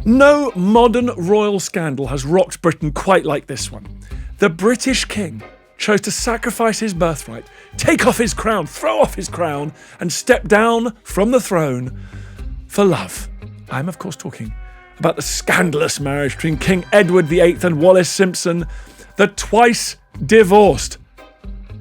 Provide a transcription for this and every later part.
No modern royal scandal has rocked Britain quite like this one. The British king chose to sacrifice his birthright, take off his crown, throw off his crown, and step down from the throne for love. I'm, of course, talking about the scandalous marriage between King Edward VIII and Wallis Simpson, the twice divorced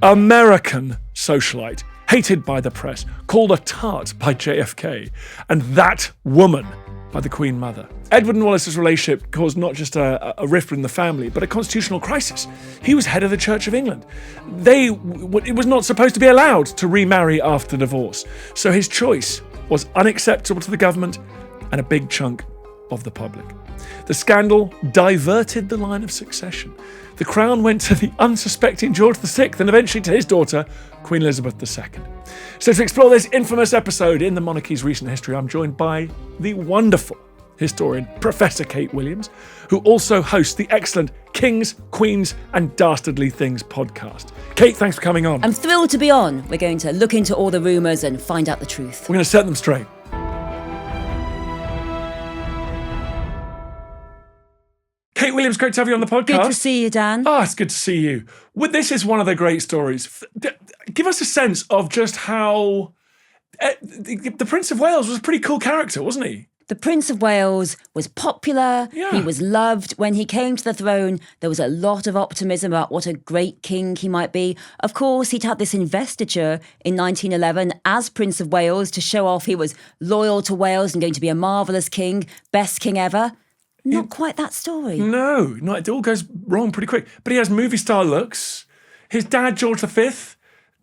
American socialite, hated by the press, called a tart by JFK, and that woman by the Queen Mother. Edward and Wallis's relationship caused not just a rift in the family, but a constitutional crisis. He was head of the Church of England. It was not supposed to be allowed to remarry after divorce. So his choice was unacceptable to the government and a big chunk of the public. The scandal diverted the line of succession. The crown went to the unsuspecting George VI and eventually to his daughter, Queen Elizabeth II. So to explore this infamous episode in the monarchy's recent history, I'm joined by the wonderful historian, Professor Kate Williams, who also hosts the excellent Kings, Queens and Dastardly Things podcast. Kate, thanks for coming on. I'm thrilled to be on. We're going to look into all the rumours and find out the truth. We're going to set them straight. Kate Williams, great to have you on the podcast. Good to see you, Dan. Oh, it's good to see you. Well, this is one of the great stories. Give us a sense of just how the Prince of Wales was a pretty cool character, wasn't he? The Prince of Wales was popular. Yeah. He was loved. When he came to the throne, there was a lot of optimism about what a great king he might be. Of course, he'd had this investiture in 1911 as Prince of Wales to show off he was loyal to Wales and going to be a marvellous king, best king ever. Not quite that story. No, it all goes wrong pretty quick. But he has movie star looks. His dad, George V,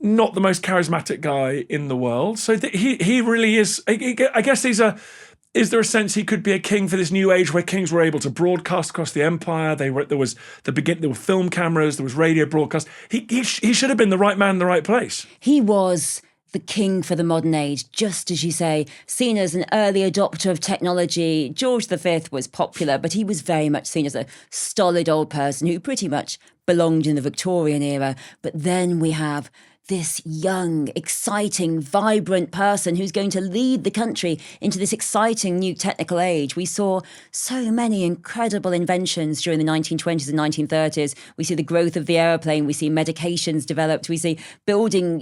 not the most charismatic guy in the world. So he really is. I guess is there a sense he could be a king for this new age where kings were able to broadcast across the empire? There were film cameras, there was radio broadcast. He should have been the right man in the right place. He was the king for the modern age, just as you say, seen as an early adopter of technology. George V was popular, but he was very much seen as a stolid old person who pretty much belonged in the Victorian era. But then we have this young, exciting, vibrant person who's going to lead the country into this exciting new technical age. We saw so many incredible inventions during the 1920s and 1930s. We see the growth of the aeroplane. We see medications developed. We see building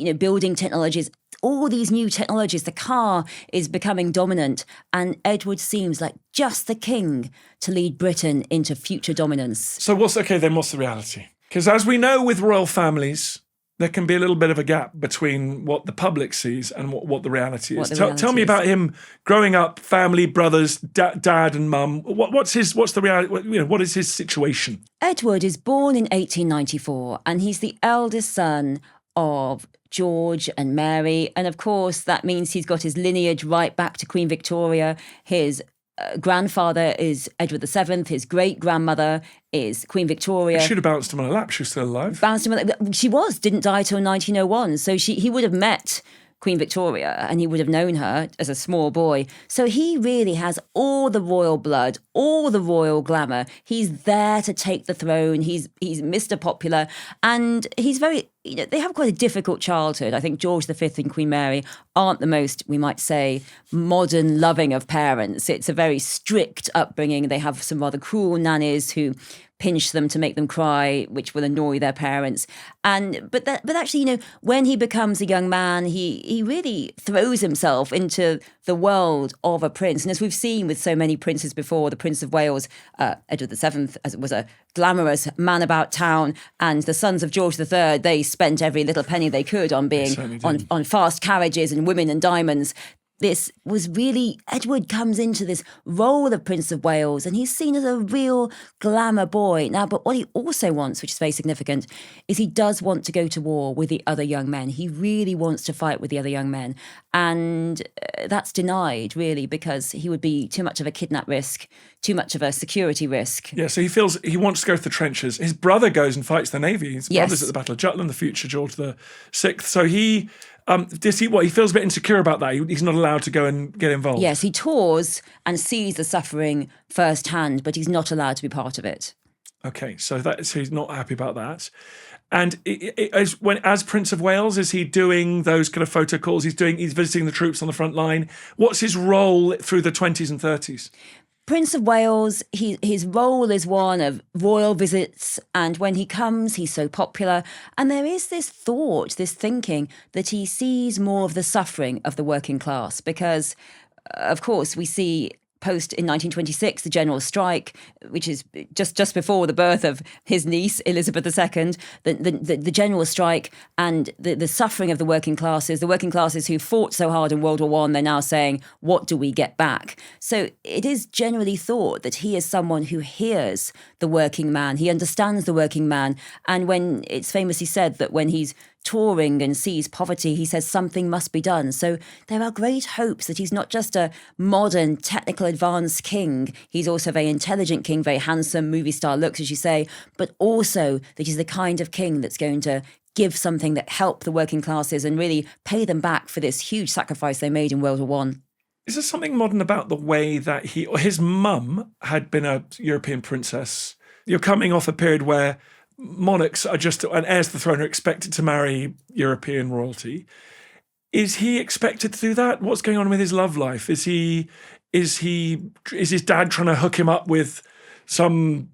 technologies. All these new technologies, the car is becoming dominant, and Edward seems like just the king to lead Britain into future dominance. So what's the reality? Because as we know with royal families, there can be a little bit of a gap between what the public sees and what the reality is. Tell me about him growing up, family, brothers, dad and mum. What's the reality? What is his situation? Edward is born in 1894, and he's the eldest son of George and Mary. And of course, that means he's got his lineage right back to Queen Victoria. His grandfather is Edward VII. His great-grandmother is Queen Victoria. She should have bounced him on a lap. She was still alive. She didn't die till 1901. So he would have met Queen Victoria and he would have known her as a small boy. So he really has all the royal blood, all the royal glamour. He's there to take the throne. He's Mr. Popular, and he's very, they have quite a difficult childhood. I think George V and Queen Mary aren't the most, we might say, modern loving of parents. It's a very strict upbringing. They have some rather cruel nannies who pinch them to make them cry, which will annoy their parents. But actually, when he becomes a young man, he really throws himself into the world of a prince. And as we've seen with so many princes before, the Prince of Wales, Edward VII, was a glamorous man about town, and the sons of George III, they spent every little penny they could on being on fast carriages and women and diamonds. This was really, Edward comes into this role of Prince of Wales and he's seen as a real glamour boy. Now, but what he also wants, which is very significant, is he does want to go to war with the other young men. He really wants to fight with the other young men. And that's denied, really, because he would be too much of a kidnap risk, too much of a security risk. Yeah, so he feels he wants to go to the trenches. His brother goes and fights the Navy. His brother's at the Battle of Jutland, the future George VI. So he feels a bit insecure about that. He's not allowed to go and get involved. Yes, he tours and sees the suffering firsthand, but he's not allowed to be part of it. Okay, so he's not happy about that. And as Prince of Wales, is he doing those kind of photo calls? He's visiting the troops on the front line. What's his role through the 20s and 30s? Prince of Wales, his role is one of royal visits, and when he comes, he's so popular. And there is this thought, this thinking, that he sees more of the suffering of the working class because, of course, we see post in 1926 the general strike, which is just before the birth of his niece Elizabeth II, the general strike and the suffering of the working classes who fought so hard in World War One. They're now saying, what do we get back? So it is generally thought that he is someone who hears the working man, he understands the working man, and when it's famously said that when he's touring and sees poverty, he says something must be done. So there are great hopes that he's not just a modern, technical, advanced king. He's also a very intelligent king, very handsome, movie star looks, as you say, but also that he's the kind of king that's going to give something that help the working classes and really pay them back for this huge sacrifice they made in World War One. Is there something modern about the way that his mum had been a European princess? You're coming off a period where monarchs are just, and heirs to the throne are expected to marry European royalty. Is he expected to do that? What's going on with his love life? Is his dad trying to hook him up with some,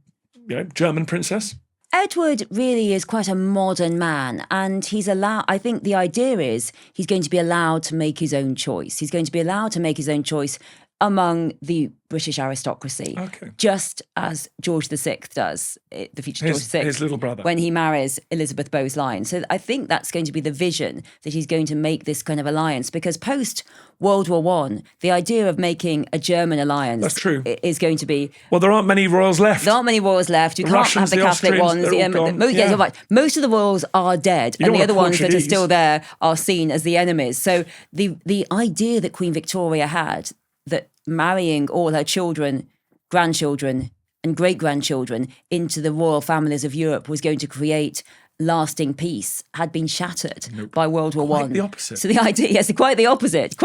German princess? Edward really is quite a modern man, and I think the idea is he's going to be allowed to make his own choice. He's going to be allowed to make his own choice among the British aristocracy, just as George VI does, the future George VI, his little brother, when he marries Elizabeth Bowes-Lyon. So I think that's going to be the vision, that he's going to make this kind of alliance, because post World War One, the idea of making a German alliance is going to be... Well, there aren't many royals left. There aren't many royals left. You can't have the Catholic ones. You're right. Most of the royals are dead, and the other ones that are still there are seen as the enemies. So the idea that Queen Victoria had, that marrying all her children, grandchildren and great-grandchildren into the royal families of Europe was going to create lasting peace, had been shattered by World War One. The opposite. So the idea, quite the opposite,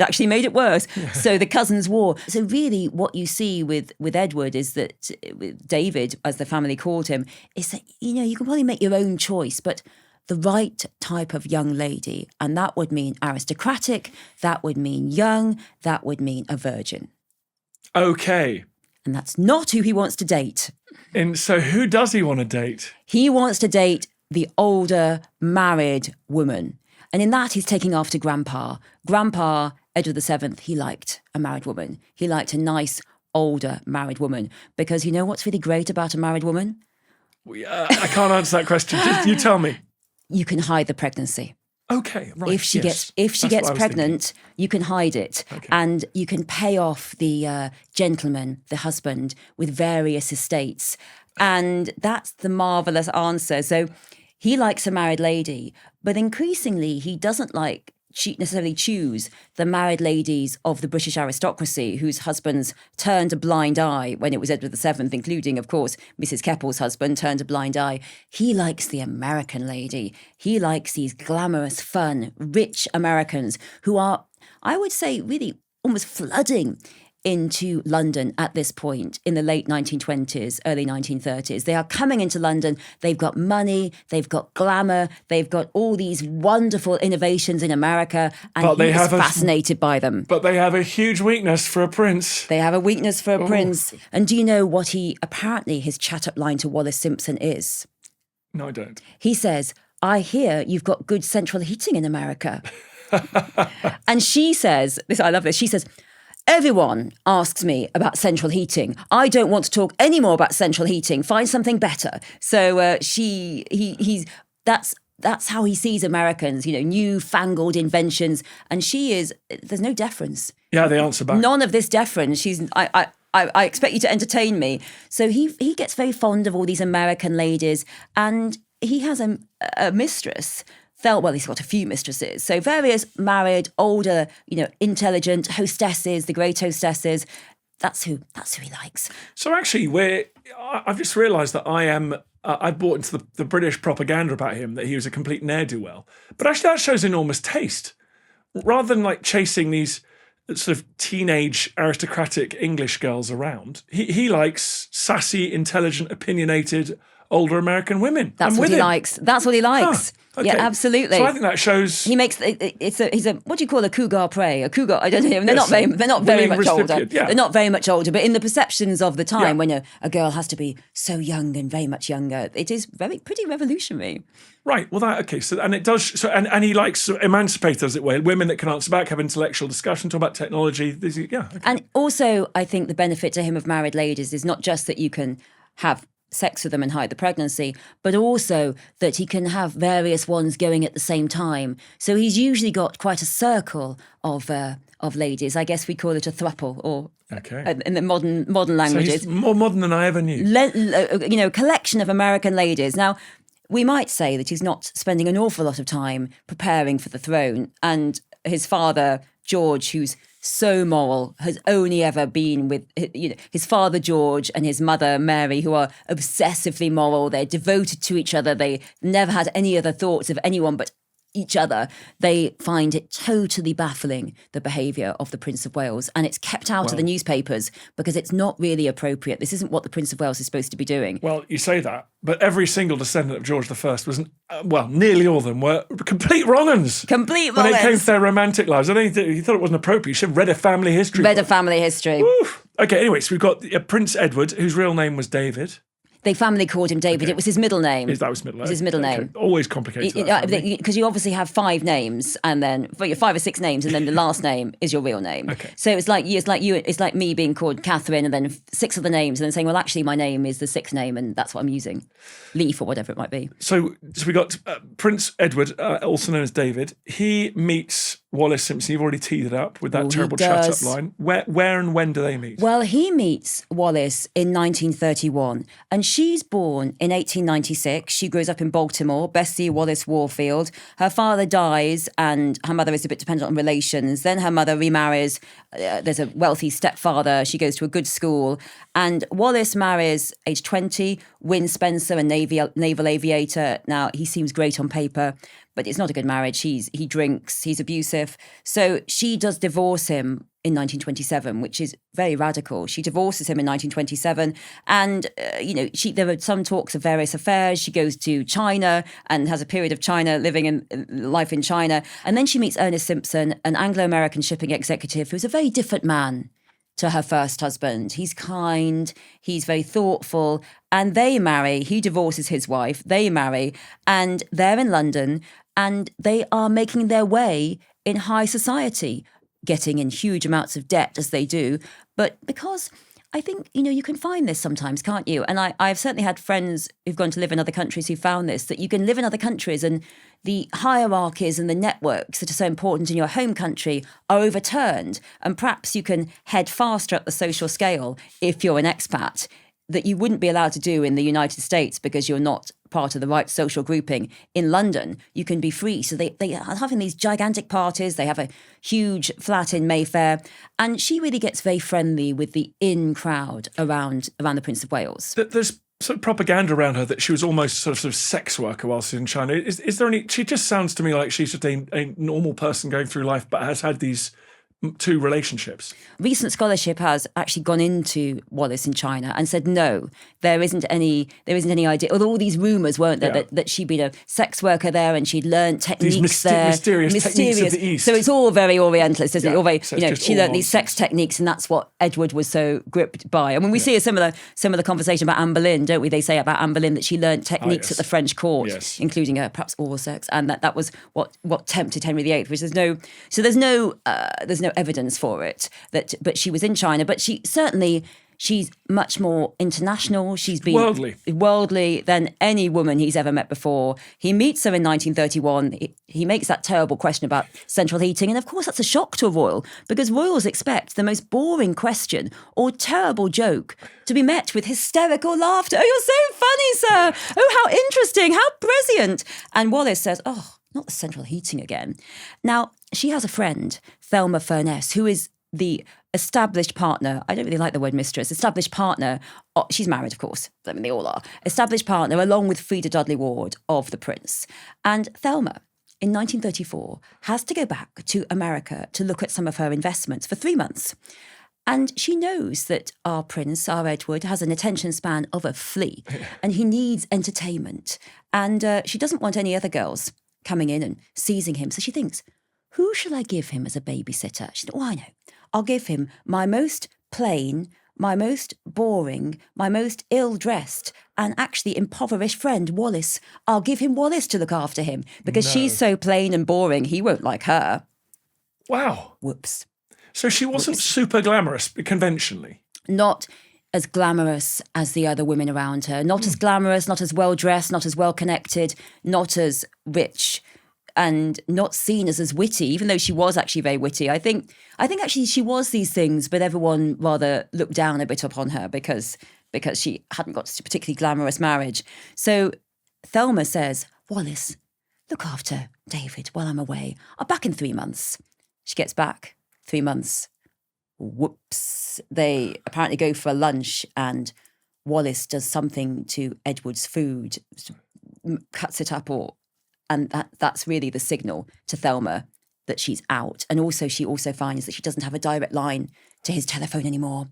actually made it worse. Yeah. So the Cousins' War. So really what you see with Edward is that, with David, as the family called him, is that, you can probably make your own choice, but the right type of young lady, and that would mean aristocratic, that would mean young, that would mean a virgin. Okay. And that's not who he wants to date. And so who does he want to date? He wants to date the older, married woman. And in that, he's taking after Grandpa. Grandpa, Edward VII, he liked a married woman. He liked a nice, older, married woman. Because you know what's really great about a married woman? I can't answer that question. You tell me. You can hide the pregnancy. Okay, right. If she gets pregnant, you can hide it, and you can pay off the gentleman, the husband, with various estates, and that's the marvelous answer. So he likes a married lady, but increasingly he doesn't necessarily choose the married ladies of the British aristocracy whose husbands turned a blind eye when it was Edward VII, including, of course, Mrs. Keppel's husband turned a blind eye. He likes the American lady. He likes these glamorous, fun, rich Americans who are, I would say, really almost flooding into London at this point in the late 1920s, early 1930s. They are coming into London. They've got money, they've got glamour, they've got all these wonderful innovations in America, and he's fascinated by them. But they have a huge weakness for a prince. They have a weakness for a prince. And do you know what his chat-up line to Wallis Simpson is? No, I don't. He says, I hear you've got good central heating in America. And she says, I love this, she says, everyone asks me about central heating. I don't want to talk any more about central heating. Find something better. So that's how he sees Americans, newfangled inventions. And there's no deference. Yeah, they answer back. None of this deference. I expect you to entertain me. So he gets very fond of all these American ladies, and he has a mistress. He's got a few mistresses. So various married, older, intelligent hostesses, the great hostesses. That's who he likes. So actually, I've just realised that I bought into the British propaganda about him, that he was a complete ne'er-do-well. But actually that shows enormous taste. Rather than chasing these sort of teenage aristocratic English girls around, he likes sassy, intelligent, opinionated, older American women. That's I'm what with he him. likes. That's what he likes. Okay. Yeah, absolutely. So I think that shows He makes he's a what do you call a cougar prey? A cougar. I don't know. They're Yes, not very willing much older. recipient, yeah. They're not very much older, but in the perceptions of the time, Yeah. when a girl has to be so young and very much younger, it is pretty revolutionary. right. Well, so and it does. So and he likes emancipators, as it were, women that can answer back, have intellectual discussion, talk about technology. Okay. And also, I think the benefit to him of married ladies is not just that you can have sex with them and hide the pregnancy, but also that he can have various ones going at the same time. So he's usually got quite a circle of ladies. I guess we call it a throuple, or in the modern So languages. he's more modern than I ever knew. Collection of American ladies. Now, we might say that he's not spending an awful lot of time preparing for the throne, and his father, George, who's so moral, has only ever been with his father George and his mother Mary, who are obsessively moral. They're devoted to each other. They never had any other thoughts of anyone but each other. They find it totally baffling, the behaviour of the Prince of Wales, and it's kept out of the newspapers because it's not really appropriate. This isn't what the Prince of Wales is supposed to be doing. Well, you say that, but every single descendant of George I was, nearly all of them were complete wrong-uns. Complete When it came wrong-uns. to their romantic lives. I don't think he thought it wasn't appropriate. You should have read a family history. Read a book. family history. Oof. Okay, anyway, so we've got Prince Edward, whose real name was David. They family called him David. Okay. It was his middle name. That was middle name. It's his middle name. Always complicated. Because you obviously have 5 names, and then 5 or 6 names, and then the last name is your real name. Okay. So it's like me being called Catherine, and then 6 of the names, and then saying, well, actually, my name is the 6th name, and that's what I'm using, Leaf or whatever it might be. So we got Prince Edward, also known as David. He meets Wallis Simpson. You've already teed it up with that terrible does. shut-up line. Where and when do they meet? Well, he meets Wallis in 1931, and she's born in 1896. She grows up in Baltimore, Bessie Wallace Warfield. Her father dies, and her mother is a bit dependent on relations. Then her mother remarries. There's a wealthy stepfather. She goes to a good school. And Wallis marries, age 20, Win Spencer, a naval aviator. Now, he seems great on paper, but it's not a good marriage. He drinks, he's abusive. So she does divorce him in 1927, which is very radical. She divorces him in 1927, and there are some talks of various affairs. She goes to China and has a period of living in life in China, and then she meets Ernest Simpson, an Anglo-American shipping executive who's a very different man to her first husband. He's kind, he's very thoughtful, and they marry. He divorces his wife, they marry, and they're in London, and they are making their way in high society, getting in huge amounts of debt as they do. But because I think, you can find this sometimes, can't you? And I've certainly had friends who've gone to live in other countries who found this, that you can live in other countries and the hierarchies and the networks that are so important in your home country are overturned. And perhaps you can head faster up the social scale if you're an expat, that you wouldn't be allowed to do in the United States because you're not part of the right social grouping. In London, you can be free. So they are having these gigantic parties. They have a huge flat in Mayfair. And she really gets very friendly with the in crowd around the Prince of Wales. There's sort of propaganda around her that she was almost sort of sex worker while she's in China. Is there any... She just sounds to me like she's just a normal person going through life, but has had these 2 relationships. Recent scholarship has actually gone into Wallis in China and said no, there isn't any idea. Although all these rumours, weren't there, that she'd been a sex worker there and she'd learned techniques there, mysterious techniques of the East. So it's all very Orientalist, isn't it? All very, so she learned these sex techniques, and that's what Edward was so gripped by. And when we see a similar conversation about Anne Boleyn, don't we? They say about Anne Boleyn that she learned techniques at the French court, including perhaps oral sex, and that was what tempted Henry VIII. Which there's no evidence for it, but she was in China, but she's much more international. She's been worldly than any woman he's ever met before. He meets her in 1931. He makes that terrible question about central heating, and of course that's a shock to a royal, because royals expect the most boring question or terrible joke to be met with hysterical laughter. Oh, you're so funny, sir. Oh, how interesting, how prescient. And Wallis says, oh, not the central heating again. Now, she has a friend, Thelma Furness, who is the established partner. I don't really like the word mistress. Established partner. She's married, of course. I mean, they all are. Established partner, along with Frida Dudley Ward of the Prince. And Thelma, in 1934, has to go back to America to look at some of her investments for 3 months. And she knows that our prince, our Edward, has an attention span of a flea and he needs entertainment. And she doesn't want any other girls coming in and seizing him. So she thinks, who shall I give him as a babysitter? She thought, I know. I'll give him my most plain, my most boring, my most ill-dressed and actually impoverished friend, Wallis. I'll give him Wallis to look after him because she's so plain and boring, he won't like her. Wow. Whoops. So she wasn't super glamorous conventionally? Not as glamorous as the other women around her. Not as glamorous, not as well-dressed, not as well-connected, not as rich, and not seen as witty, even though she was actually very witty. I think actually she was these things, but everyone rather looked down a bit upon her because she hadn't got a particularly glamorous marriage. So Thelma says, Wallis, look after David while I'm away. I'm back in 3 months. She gets back 3 months. Whoops. They apparently go for a lunch and Wallis does something to Edward's food, cuts it up, and that's really the signal to Thelma that she's out. And also she also finds that she doesn't have a direct line to his telephone anymore.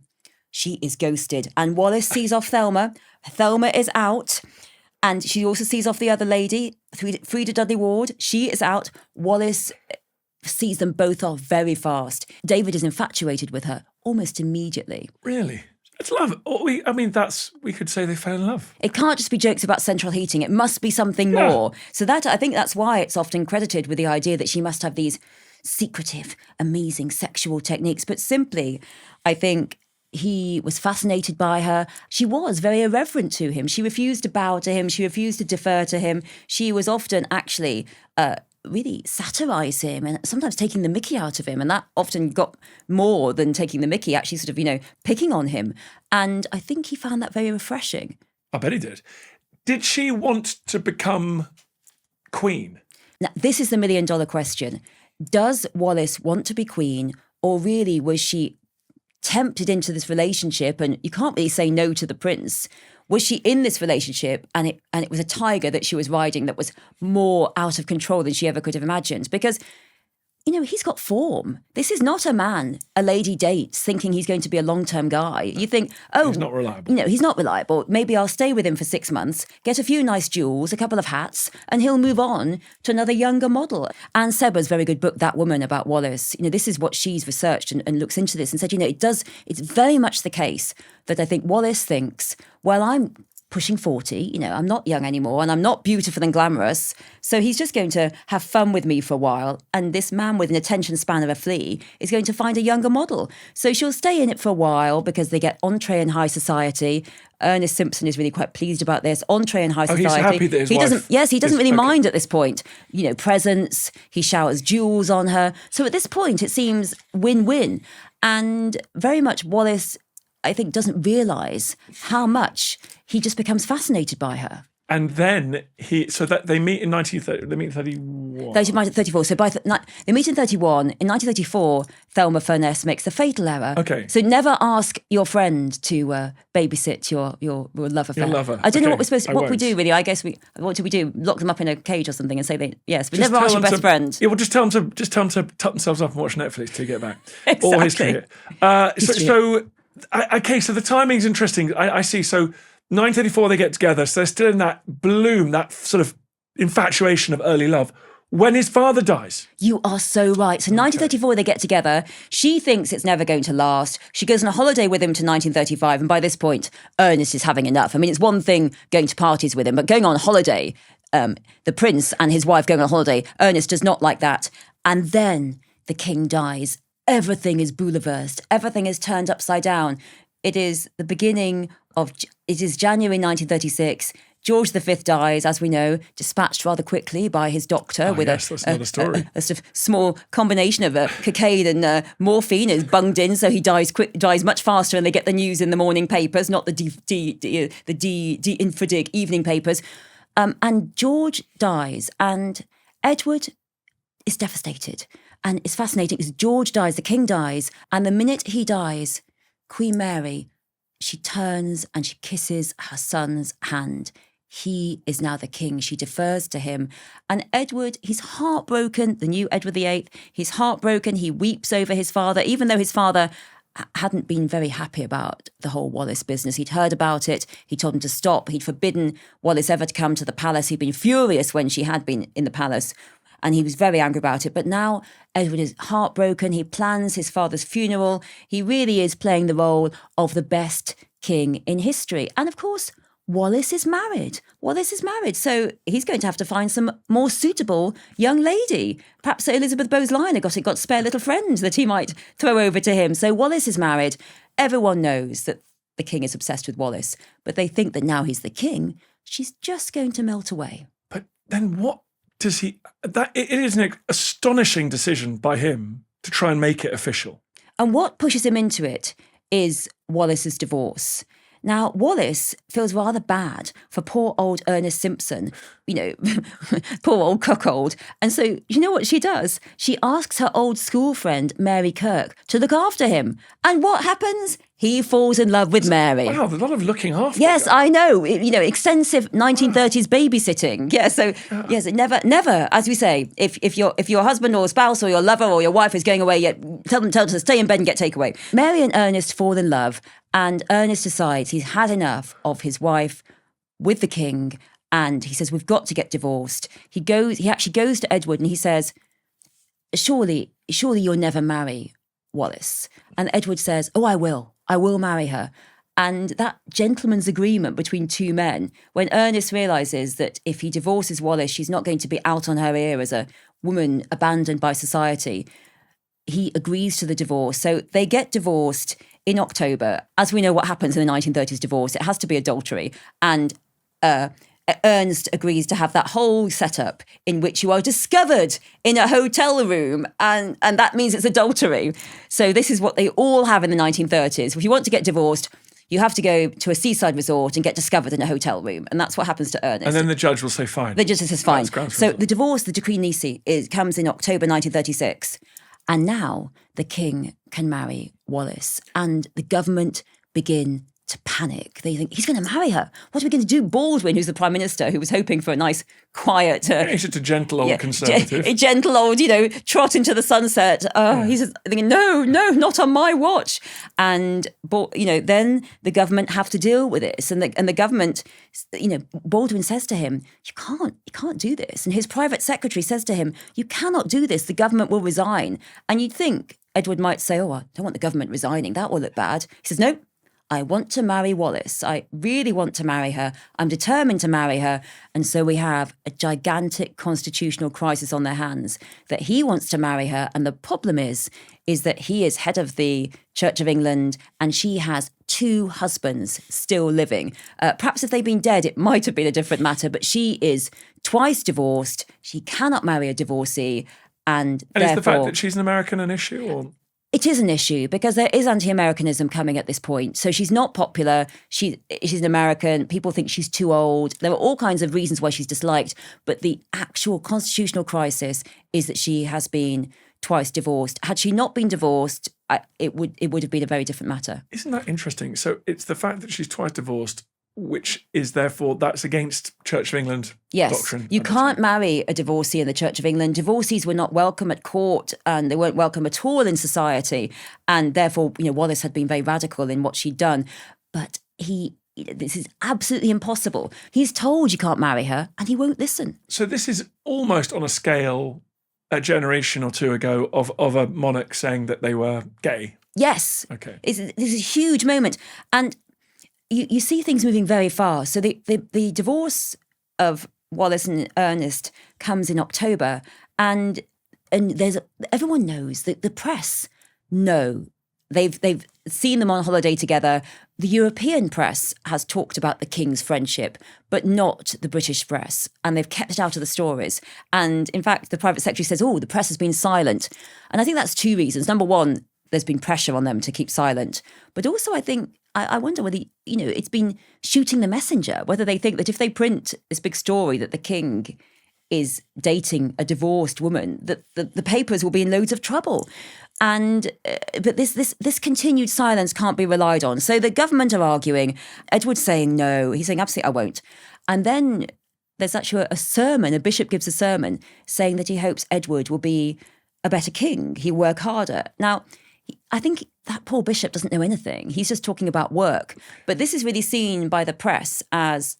She is ghosted. And Wallis sees off Thelma. Thelma is out. And she also sees off the other lady, Frida Dudley Ward. She is out. Wallis sees them both off very fast. David is infatuated with her almost immediately. Really? It's love. We could say they fell in love. It can't just be jokes about central heating. It must be something more. So I think that's why it's often credited with the idea that she must have these secretive, amazing sexual techniques. But simply, I think he was fascinated by her. She was very irreverent to him. She refused to bow to him. She refused to defer to him. She was often actually really satirise him and sometimes taking the mickey out of him. And that often got more than taking the mickey, actually sort of, picking on him. And I think he found that very refreshing. I bet he did. Did she want to become queen? Now, this is the $1 million question. Does Wallis want to be queen, or really was she tempted into this relationship? And you can't really say no to the prince. Was she in this relationship and it was a tiger that she was riding that was more out of control than she ever could have imagined? Because, he's got form. This is not a man a lady dates thinking he's going to be a long-term guy. You think, he's not reliable. He's not reliable. Maybe I'll stay with him for 6 months, get a few nice jewels, a couple of hats, and he'll move on to another younger model. Anne Seba's very good book, That Woman, about Wallis. This is what she's researched and looks into this and said, it's very much the case that I think Wallis thinks, well, I'm pushing 40, I'm not young anymore and I'm not beautiful and glamorous. So he's just going to have fun with me for a while. And this man with an attention span of a flea is going to find a younger model. So she'll stay in it for a while because they get entree in high society. Ernest Simpson is really quite pleased about this. Entree in high society. He's happy that his wife he doesn't really mind at this point. Presents, he showers jewels on her. So at this point, it seems win-win. And very much Wallis, I think, doesn't realise how much he just becomes fascinated by her. And then they meet in 1931. 34. So they meet in 31. In 1934, Thelma Furness makes the fatal error. Okay. So never ask your friend to babysit your love affair. Your lover. I don't know what we're supposed to. What we do really? I guess what do we do? Lock them up in a cage or something and say yes, but Just never ask tell your them best friend. Yeah, well, just tell them to tuck themselves up and watch Netflix till you get back. Exactly. Or history. So the timing's interesting. I see. So 934 they get together. So they're still in that bloom, that sort of infatuation of early love. When his father dies. You are so right. So 1934 they get together. She thinks it's never going to last. She goes on a holiday with him to 1935. And by this point, Ernest is having enough. I mean, it's one thing going to parties with him, but going on holiday, the prince and his wife going on holiday, Ernest does not like that. And then the king dies. Everything is bouleversed. Everything is turned upside down. It is January 1936. George V dies, as we know, dispatched rather quickly by his doctor with that's another story. A sort of small combination of cocaine and morphine is bunged in, so he dies much faster, and they get the news in the morning papers, not the infradig evening papers. And George dies, and Edward is devastated. And it's fascinating because George dies, the king dies, and the minute he dies, Queen Mary, she turns and she kisses her son's hand. He is now the king. She defers to him. And Edward, he's heartbroken, the new Edward VIII, he's heartbroken. He weeps over his father, even though his father hadn't been very happy about the whole Wallis business. He'd heard about it. He told him to stop. He'd forbidden Wallis ever to come to the palace. He'd been furious when she had been in the palace, and he was very angry about it. But now Edward is heartbroken. He plans his father's funeral. He really is playing the role of the best king in history. And of course, Wallis is married. So he's going to have to find some more suitable young lady. Perhaps Sir Elizabeth Bowes-Lyon got spare little friends that he might throw over to him. So Wallis is married. Everyone knows that the king is obsessed with Wallis, but they think that now he's the king, she's just going to melt away. But then what does he... It is an astonishing decision by him to try and make it official. And what pushes him into it is Wallis's divorce. Now, Wallis feels rather bad for poor old Ernest Simpson, poor old cuckold. And so, you know what she does? She asks her old school friend, Mary Kirk, to look after him. And what happens? He falls in love with Mary. Wow, there's a lot of looking after. Yes, I know. Extensive 1930s babysitting. Yeah, so yes, never, as we say, if your husband or spouse or your lover or your wife is going away, tell them to stay in bed and get takeaway. Mary and Ernest fall in love, and Ernest decides he's had enough of his wife with the king, and he says, we've got to get divorced. He actually goes to Edward and he says, surely you'll never marry Wallis. And Edward says, oh, I will marry her. And that gentleman's agreement between two men, when Ernest realises that if he divorces Wallis, she's not going to be out on her ear as a woman abandoned by society, he agrees to the divorce. So they get divorced in October. As we know what happens in the 1930s divorce, it has to be adultery. And Ernst agrees to have that whole setup in which you are discovered in a hotel room, and that means it's adultery. So this is what they all have in the 1930s. If you want to get divorced, you have to go to a seaside resort and get discovered in a hotel room. And that's what happens to Ernest. And then the judge will say fine. The judge says fine. So result. the divorce, the decree nisi, comes in October 1936. And now the king can marry Wallis, and the government begin to panic. They think, he's going to marry her. What are we going to do? Baldwin, who's the prime minister, who was hoping for a nice, quiet... he's just a gentle old conservative. A gentle old, trot into the sunset. He's thinking, no, not on my watch. And, then the government have to deal with this. And the government, Baldwin says to him, you can't do this. And his private secretary says to him, you cannot do this. The government will resign. And you'd think Edward might say, oh, I don't want the government resigning. That will look bad. He says, no. I want to marry Wallis. I really want to marry her. I'm determined to marry her. And so we have a gigantic constitutional crisis on their hands that he wants to marry her. And the problem is that he is head of the Church of England and she has two husbands still living. Perhaps if they'd been dead, it might have been a different matter. But she is twice divorced. She cannot marry a divorcee. And is the fact that she's an American an issue? Or? It is an issue because there is anti-Americanism coming at this point. So she's not popular. She's an American. People think she's too old. There are all kinds of reasons why she's disliked. But the actual constitutional crisis is that she has been twice divorced. Had she not been divorced, it would have been a very different matter. Isn't that interesting? So it's the fact that she's twice divorced, which is therefore that's against Church of England doctrine. You can't marry a divorcee in the Church of England. Divorcees were not welcome at court and they weren't welcome at all in society. And therefore, Wallis had been very radical in what she'd done. But this is absolutely impossible. He's told you can't marry her and he won't listen. So this is almost on a scale a generation or two ago of a monarch saying that they were gay. Yes. Okay. This is a huge moment. And you see things moving very fast. So the divorce of Wallis and Ernest comes in October, and everyone knows that the press know. They've seen them on holiday together. The European press has talked about the king's friendship, but not the British press, and they've kept it out of the stories. And in fact, the private secretary says, "Oh, the press has been silent," and I think that's two reasons. Number one, there's been pressure on them to keep silent, but also I think. I wonder whether, it's been shooting the messenger, whether they think that if they print this big story that the king is dating a divorced woman, that the papers will be in loads of trouble. And but this continued silence can't be relied on. So the government are arguing. Edward's saying no. He's saying absolutely I won't. And then there's actually a sermon. A bishop gives a sermon saying that he hopes Edward will be a better king. He'll work harder. Now, I think that poor bishop doesn't know anything. He's just talking about work. But this is really seen by the press as,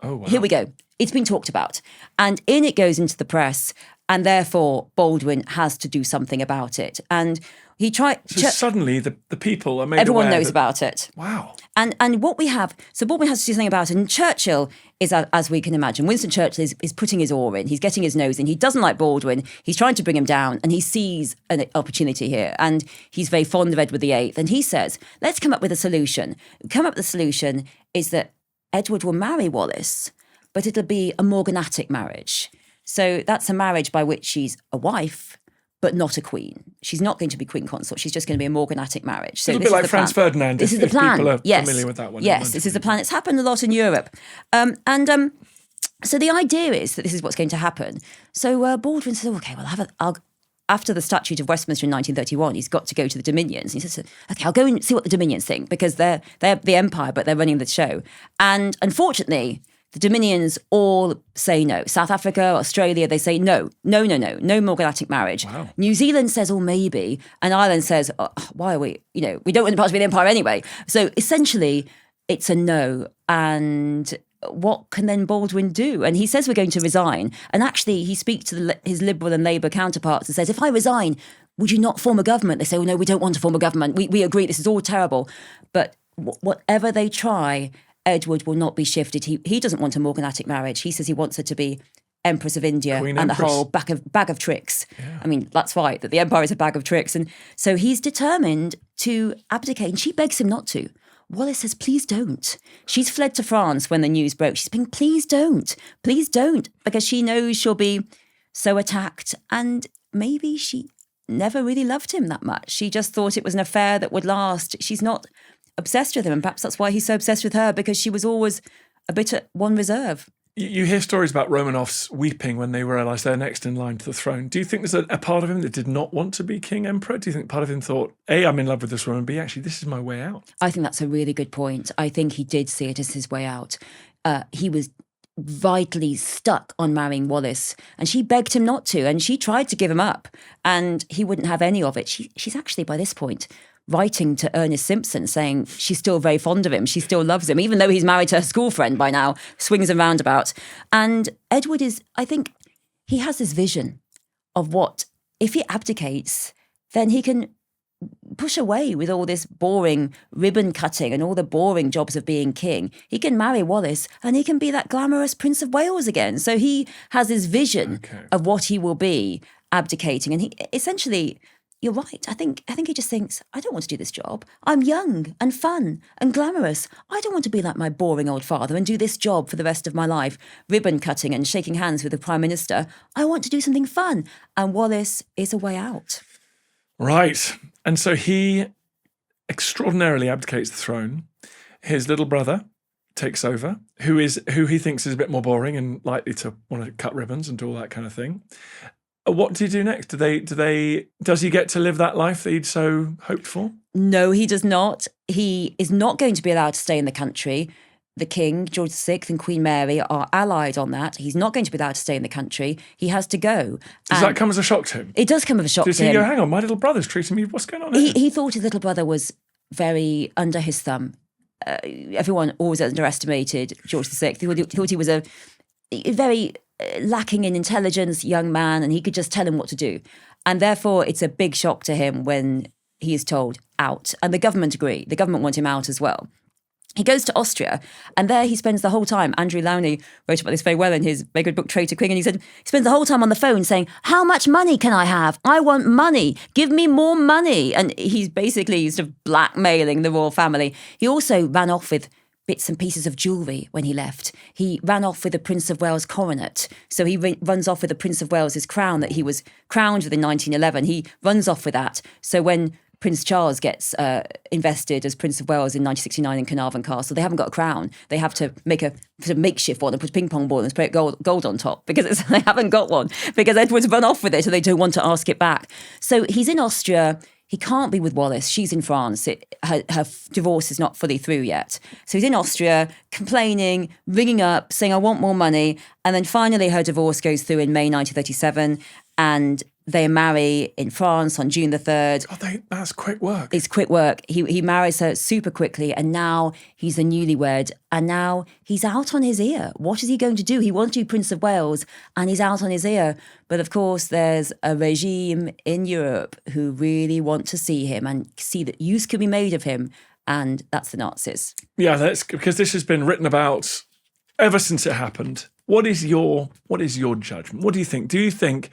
Oh, wow. here we go. It's been talked about. And in it goes into the press, and therefore Baldwin has to do something about it. And he tried... So suddenly the people are made Everyone aware knows that, about it. Wow. And what we have... So Baldwin has to do something about it. And Churchill is, as we can imagine, Winston Churchill is putting his oar in. He's getting his nose in. He doesn't like Baldwin. He's trying to bring him down. And he sees an opportunity here. And he's very fond of Edward VIII. And he says, let's come up with a solution. The solution is that Edward will marry Wallis, but it'll be a morganatic marriage. So that's a marriage by which she's a wife, but not a queen. She's not going to be queen consort. She's just going to be a morganatic marriage. So a little bit like Franz Ferdinand, this if, is the plan. People are yes. familiar with that one. Yes, this is the plan. It's happened a lot in Europe. So the idea is that this is what's going to happen. So Baldwin says, okay, well, after the Statute of Westminster in 1931, he's got to go to the Dominions. He says, okay, I'll go and see what the Dominions think, because they're the empire, but they're running the show. And unfortunately, the Dominions all say no. South Africa, Australia, they say no morganatic marriage. Wow. New Zealand says, oh, maybe. And Ireland says, oh, why are we, we don't want the part to be the empire anyway. So essentially, it's a no. And what can then Baldwin do? And he says we're going to resign. And actually, he speaks to his Liberal and Labour counterparts and says, if I resign, would you not form a government? They say, oh, no, we don't want to form a government. We agree, this is all terrible. But whatever they try, Edward will not be shifted. He doesn't want a morganatic marriage. He says he wants her to be Empress of India Queen and Empress. the whole bag of tricks. Yeah. I mean, that's right, that the empire is a bag of tricks. And so he's determined to abdicate, and she begs him not to. Wallis says, please don't. She's fled to France when the news broke. She's been, please don't, because she knows she'll be so attacked. And maybe she never really loved him that much. She just thought it was an affair that would last. She's not obsessed with him, and perhaps that's why he's so obsessed with her, because she was always a bit at one reserve. You hear stories about Romanovs weeping when they realise they're next in line to the throne. Do you think there's a part of him that did not want to be king emperor? Do you think part of him thought, A, I'm in love with this woman, B, actually, this is my way out? I think that's a really good point. I think he did see it as his way out. He was vitally stuck on marrying Wallis, and she begged him not to, and she tried to give him up, and he wouldn't have any of it. She's actually, by this point, writing to Ernest Simpson saying she's still very fond of him, she still loves him, even though he's married to her school friend by now, swings and roundabouts. And Edward is, I think, he has this vision of what, if he abdicates, then he can push away with all this boring ribbon cutting and all the boring jobs of being king. He can marry Wallis and he can be that glamorous Prince of Wales again. So he has this vision of what he will be abdicating. And he essentially... You're right. I think he just thinks, I don't want to do this job. I'm young and fun and glamorous. I don't want to be like my boring old father and do this job for the rest of my life, ribbon cutting and shaking hands with the Prime Minister. I want to do something fun. And Wallis is a way out. Right. And so he extraordinarily abdicates the throne. His little brother takes over, who he thinks is a bit more boring and likely to want to cut ribbons and do all that kind of thing. What do you do next? Does he get to live that life that he'd so hoped for? No, he does not. He is not going to be allowed to stay in the country. The King, George VI and Queen Mary are allied on that. He's not going to be allowed to stay in the country. He has to go. Does that come as a shock to him? It does come as a shock to him. Does he go, hang on, my little brother's treating me, what's going on here? He thought his little brother was very under his thumb. Everyone always underestimated George VI. He thought he was a very... lacking in intelligence young man, and he could just tell him what to do. And therefore, it's a big shock to him when he is told out. And the government agree. The government want him out as well. He goes to Austria, and there he spends the whole time. Andrew Lowney wrote about this very well in his very good book, Traitor, and he said he spends the whole time on the phone saying, how much money can I have? I want money. Give me more money. And he's basically sort of blackmailing the royal family. He also ran off with bits and pieces of jewellery when he left. He ran off with the Prince of Wales coronet. So he runs off with the Prince of Wales's crown that he was crowned with in 1911. He runs off with that. So when Prince Charles gets invested as Prince of Wales in 1969 in Carnarvon Castle, they haven't got a crown. They have to make a sort of makeshift one and put a ping pong ball and spray gold on top because they haven't got one, because Edward's run off with it and they don't want to ask it back. So he's in Austria. He can't be with Wallis. She's in France. Her divorce is not fully through yet. So he's in Austria, complaining, ringing up, saying, I want more money. And then finally her divorce goes through in May 1937. And They marry in France on June the 3rd. Oh, that's quick work. It's quick work. He marries her super quickly, and now he's a newlywed, and now he's out on his ear. What is he going to do? He wants to be Prince of Wales, and he's out on his ear. But of course, there's a regime in Europe who really want to see him and see that use could be made of him, and that's the Nazis. Yeah, that's because this has been written about ever since it happened. What is your judgment? What do you think? Do you think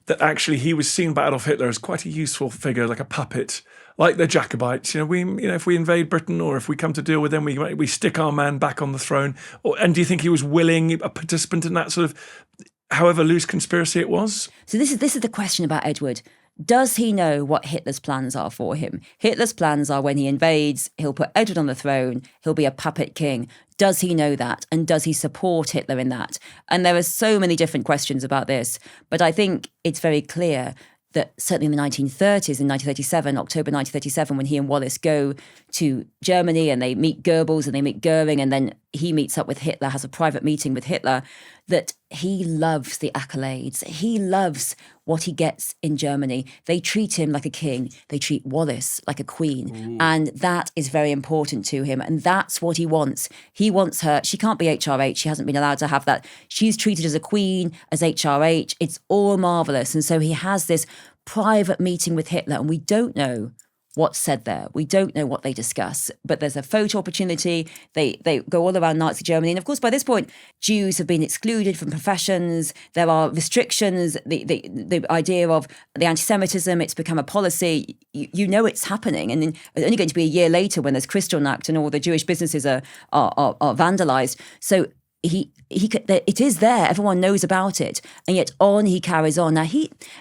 that actually he was seen by Adolf Hitler as quite a useful figure, like a puppet, like the Jacobites? If we invade Britain or if we come to deal with them, we stick our man back on the throne. And do you think he was willing, a participant in that sort of, however loose conspiracy it was? So this is the question about Edward. Does he know what Hitler's plans are for him? Hitler's plans are when he invades, he'll put Edward on the throne, he'll be a puppet king. Does he know that? And does he support Hitler in that? And there are so many different questions about this. But I think it's very clear that certainly in the 1930s, in 1937, October 1937, when he and Wallis go to Germany and they meet Goebbels and they meet Goering, and then he meets up with Hitler, has a private meeting with Hitler, that he loves the accolades. He loves what he gets in Germany. They treat him like a king. They treat Wallis like a queen. Ooh. And that is very important to him. And that's what he wants. He wants her. She can't be HRH. She hasn't been allowed to have that. She's treated as a queen, as HRH. It's all marvellous. And so he has this private meeting with Hitler, and we don't know what's said there. We don't know what they discuss, but there's a photo opportunity. They go all around Nazi Germany. And of course, by this point, Jews have been excluded from professions. There are restrictions. The idea of the anti-Semitism, it's become a policy. You know it's happening. And then it's only going to be a year later when there's Kristallnacht and all the Jewish businesses are vandalized. So it is there. Everyone knows about it, and yet he carries on. Now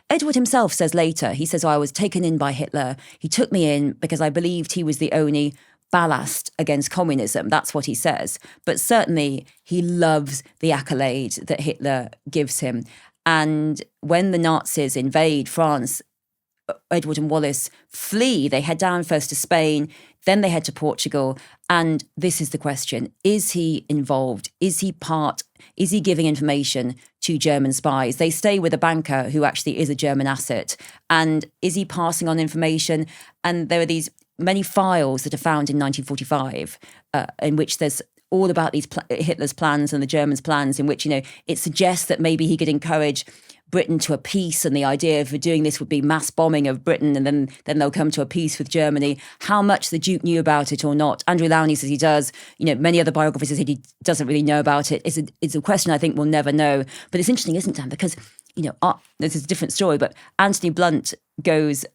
Edward himself says later, he says, I was taken in by Hitler. He took me in because I believed he was the only ballast against communism. That's what he says. But certainly he loves the accolade that Hitler gives him. And when the Nazis invade France, Edward and Wallis flee. They head down first to Spain, then they head to Portugal. And this is the question. Is he involved? Is he giving information to German spies? They stay with a banker who actually is a German asset. And is he passing on information? And there are these many files that are found in 1945 in which there's all about these Hitler's plans and the Germans' plans, in which, it suggests that maybe he could encourage Britain to a peace, and the idea for doing this would be mass bombing of Britain, and then they'll come to a peace with Germany. How much the Duke knew about it or not, Andrew Lowney says he does. Many other biographers said he doesn't really know about it. It's a question I think we'll never know. But it's interesting, isn't it, Dan? Because this is a different story, but Anthony Blunt, who's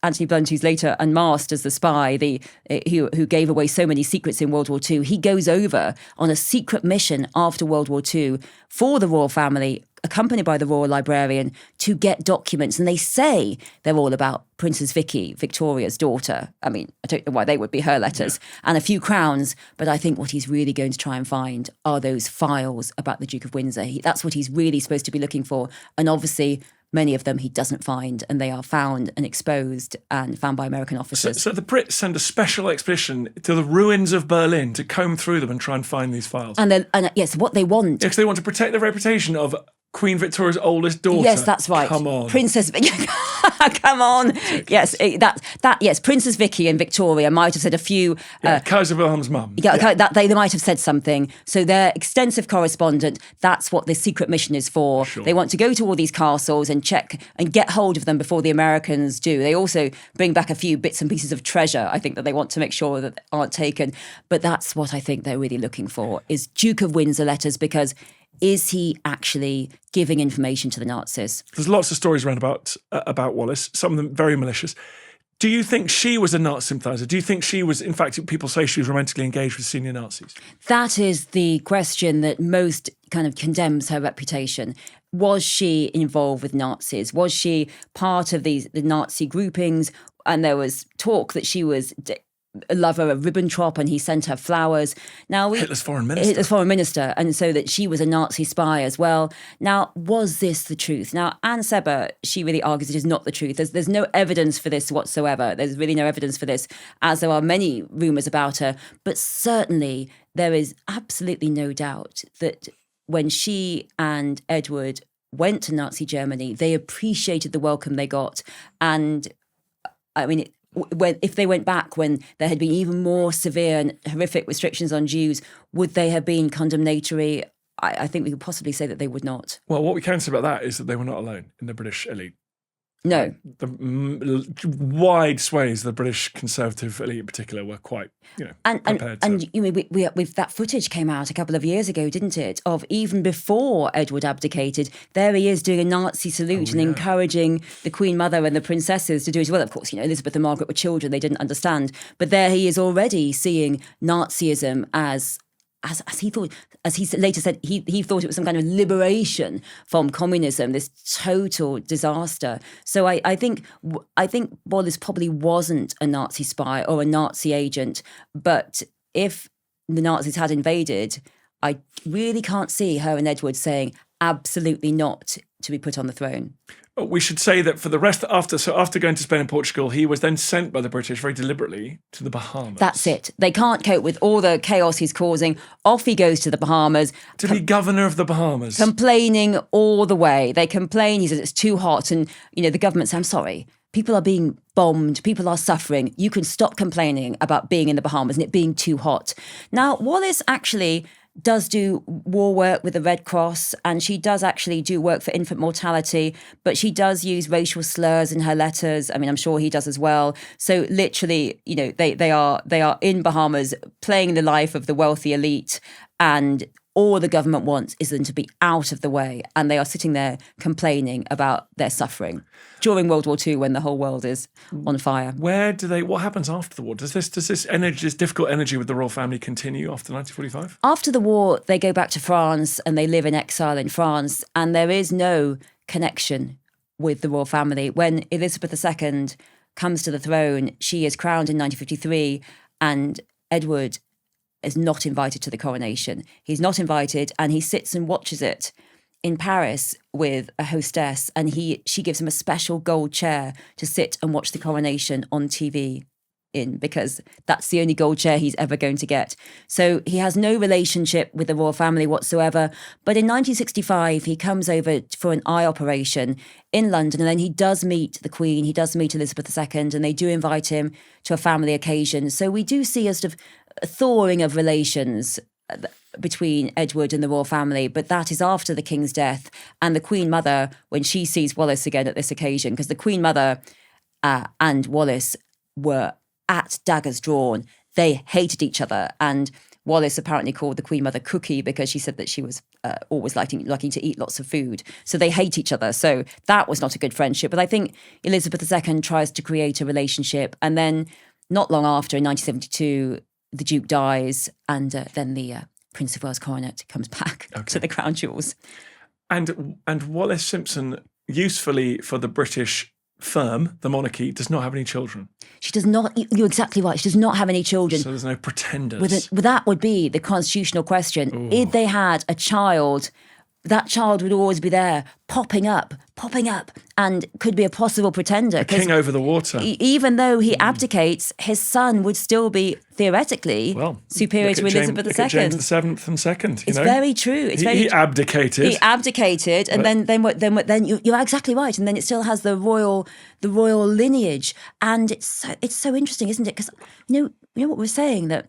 later unmasked as the spy, who gave away so many secrets in World War II, he goes over on a secret mission after World War II for the royal family, accompanied by the royal librarian, to get documents. And they say they're all about Princess Vicky, Victoria's daughter. I mean, I don't know why they would be her letters, and a few crowns. But I think what he's really going to try and find are those files about the Duke of Windsor. That's what he's really supposed to be looking for. And obviously, many of them he doesn't find, and they are found and exposed and found by American officers. So the Brits send a special expedition to the ruins of Berlin to comb through them and try and find these files. And yes, what they want. Because they want to protect the reputation of Queen Victoria's oldest daughter. Yes, that's right. Come on. Princess Vicky. Come on. Yes, yes, Princess Vicky and Victoria might have said a few... Kaiser Wilhelm's mum. They might have said something. So their extensive correspondence, that's what this secret mission is for. Sure. They want to go to all these castles and check and get hold of them before the Americans do. They also bring back a few bits and pieces of treasure, I think, that they want to make sure that aren't taken. But that's what I think they're really looking for, is Duke of Windsor letters, because... is he actually giving information to the Nazis? There's lots of stories around about Wallis, some of them very malicious. Do you think she was a Nazi sympathiser? Do you think she was, in fact, people say she was romantically engaged with senior Nazis? That is the question that most kind of condemns her reputation. Was she involved with Nazis? Was she part of the Nazi groupings? And there was talk that she was... a lover of Ribbentrop, and he sent her flowers. Now Hitler's foreign minister. And so that she was a Nazi spy as well. Now, was this the truth? Now, Anne Seber, she really argues it is not the truth. There's no evidence for this whatsoever. There's really no evidence for this, as there are many rumours about her. But certainly there is absolutely no doubt that when she and Edward went to Nazi Germany, they appreciated the welcome they got. And I mean, if they went back when there had been even more severe and horrific restrictions on Jews, would they have been condemnatory? I think we could possibly say that they would not. Well, what we can say about that is that they were not alone in the British elite. No. The wide swathes of the British Conservative elite in particular were quite, prepared to... And you know, we that footage came out a couple of years ago, didn't it? Of even before Edward abdicated, there he is doing a Nazi salute and encouraging the Queen Mother and the princesses to do it as well. Of course, Elizabeth and Margaret were children; they didn't understand. But there he is already seeing Nazism as he thought, as he later said, he thought it was some kind of liberation from communism, this total disaster. So I think Wallis probably wasn't a Nazi spy or a Nazi agent, but if the Nazis had invaded, I really can't see her and Edward saying absolutely not to be put on the throne. We should say that for the rest, after going to Spain and Portugal, he was then sent by the British very deliberately to the Bahamas. That's it. They can't cope with all the chaos he's causing. Off he goes to the Bahamas. To be governor of the Bahamas. Complaining all the way. They complain. He says it's too hot. And, the government says, I'm sorry. People are being bombed. People are suffering. You can stop complaining about being in the Bahamas and it being too hot. Now, Wallis actually does do war work with the Red Cross, and she does actually do work for infant mortality, but she does use racial slurs in her letters. I mean, I'm sure he does as well. So literally, they are in Bahamas playing the life of the wealthy elite, and all the government wants is them to be out of the way, and they are sitting there complaining about their suffering during World War II when the whole world is on fire. What happens after the war? Does this difficult energy with the royal family continue after 1945? After the war, they go back to France and they live in exile in France, and there is no connection with the royal family. When Elizabeth II comes to the throne, she is crowned in 1953, and Edward is not invited to the coronation. He's not invited, and he sits and watches it in Paris with a hostess, and she gives him a special gold chair to sit and watch the coronation on TV in, because that's the only gold chair he's ever going to get. So he has no relationship with the royal family whatsoever. But in 1965, he comes over for an eye operation in London, and then he does meet the Queen, he does meet Elizabeth II, and they do invite him to a family occasion. So we do see a sort of thawing of relations between Edward and the royal family, but that is after the King's death. And the Queen Mother, when she sees Wallis again at this occasion, because the Queen Mother and Wallis were at daggers drawn, they hated each other, and Wallis apparently called the Queen Mother Cookie because she said that she was always liking to eat lots of food. So they hate each other. So that was not a good friendship. But I think Elizabeth II tries to create a relationship, and then not long after, in 1972, the Duke dies, and then the Prince of Wales coronet comes back to the crown jewels. And Wallis Simpson, usefully for the British firm, the monarchy, does not have any children. She does not. You're exactly right. She does not have any children. So there's no pretenders. That would be the constitutional question. Ooh. If they had a child, that child would always be there, popping up, and could be a possible pretender. A king over the water. Even though he abdicates, his son would still be theoretically superior to Elizabeth II. James VII and second. It's very true. He abdicated. He abdicated, and then you're exactly right. And then it still has the royal lineage, and it's so interesting, isn't it? Because you know what we're saying, that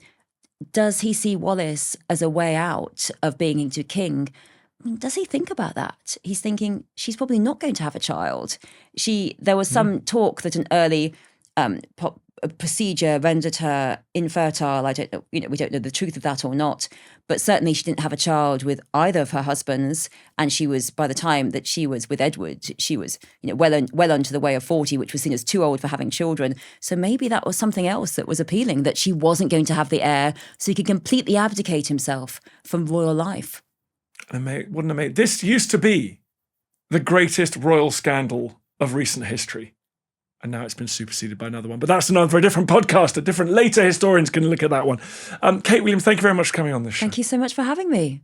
does he see Wallis as a way out of being into king? Does he think about that? He's thinking she's probably not going to have a child. There was some talk that an early procedure rendered her infertile. I don't know. We don't know the truth of that or not. But certainly she didn't have a child with either of her husbands, and she was, by the time that she was with Edward, she was well onto the way of 40, which was seen as too old for having children. So maybe that was something else that was appealing, that she wasn't going to have the heir, so he could completely abdicate himself from royal life. Wouldn't it make this used to be the greatest royal scandal of recent history, and now it's been superseded by another one. But that's another for a different podcast. Later historians can look at that one. Kate Williams, thank you very much for coming on this show. Thank you so much for having me.